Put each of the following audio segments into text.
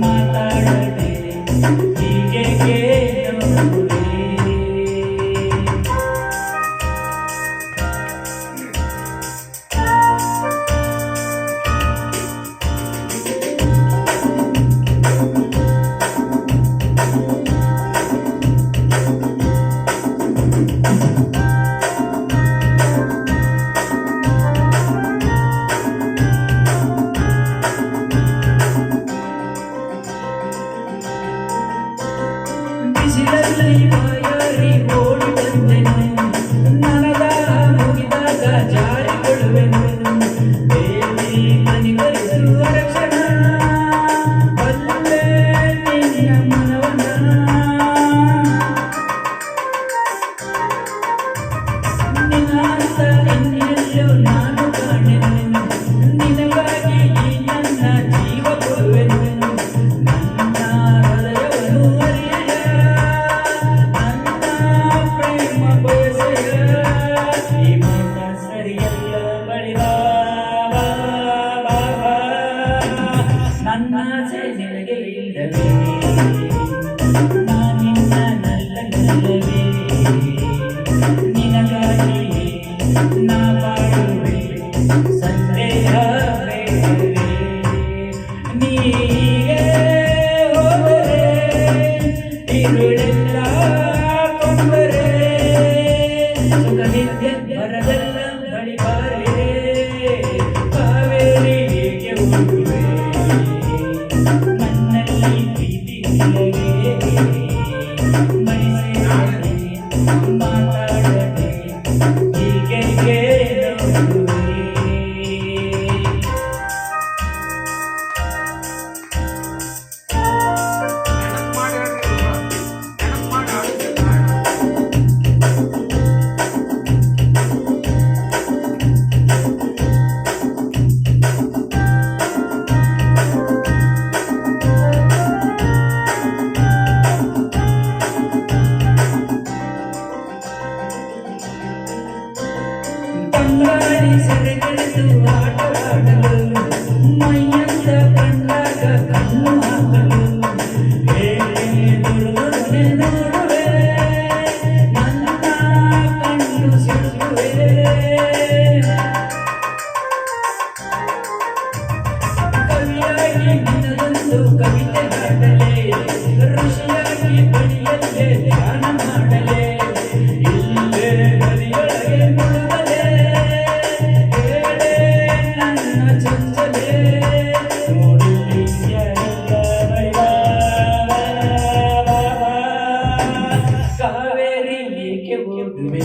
ಮಾತಾಡದೆ ಹೀಗೆ ಬಿಸಿಲಲ್ಲಿ ಬಾಯಾರಿ ಓಡಿ ಬಂದೆನು ನನಗ ಮುಗಿದಾಗ ಜಾರಿಕೊಳ್ಳುವೆನು ಬೇಲಿ ಮನಿಗಳಿಸುವ ರಕ್ಷಣ ಬಲ್ಲೆ ನಿನ್ನ ಮನವನ ನಿನ್ನಾಂತ ಇನ್ನೆಲ್ಲೋ ನಾನು ಕಾಣೆನು ನಿನಗಾಗಿ ಈ ನನ್ನ ಜೀವ ಕೊಡುವೆನು ನನ್ನ ಆಸೆ ನಿನಗೆ ಇಲ್ಲವೇ ನಾನಿನ್ನ ನಲ್ಲವೇ ನಿನಗಾಗಿ ನಾ ಬಾಳುವೆ ಸಂದೇಹ ಬೇಡವೇ ನೀಗೆ ಹೋದರೆ ಇರುಳೆಲ್ಲ ಕೊಂದರೆ ಸುಖ ನಿತ್ಯ ಬರದೆಲ್ಲ ಬಳಿಬಾರೆ ಕಾವೇರಿ ಏಕೆ ಹೋಗುವೆ ಮಾತಾಡದೆ ಹೀಗೆ ತಂಗಾಳಿ ಸೆರೆಗೆಳೆದು ಆಟವಾಡಲು ಮೈಯಂತ ಕಂಡಾಗ ಕಣ್ಣು ಹಾಕಲು ದುರುದುರುನೆ ನೋಡುವೆ ನನ್ನ ಕಣ್ಣು ಸಿಡುವೆ ಕವಿಯಾಗಿ ನಿನ್ನದೊಂದು ಕವಿತೆ ಹಾಡಲೇ ಋಷಿಯಾಗಿ ಬಳಿಯಲ್ಲೇ ಧ್ಯಾನ ಮಾಡಲೇ ಇಲ್ಲೇ ನದಿಯೊಳಗೆ ಮುಳುಗಲೇ ಕಾವೇರಿ ಏಕೆ ಓದುವೆ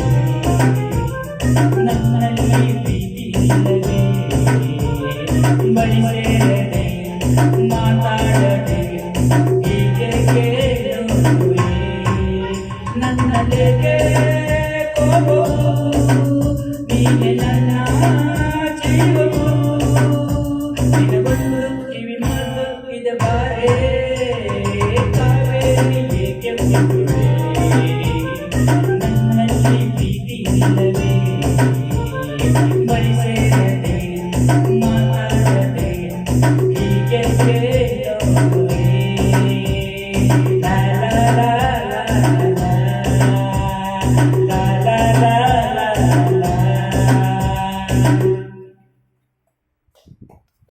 ನನ್ನಲ್ಲಿ ಪ್ರೀತಿ ಇಲ್ಲವೇ ಬಳಿ ಸೇರದೆ ಮಾತಾಡದೆ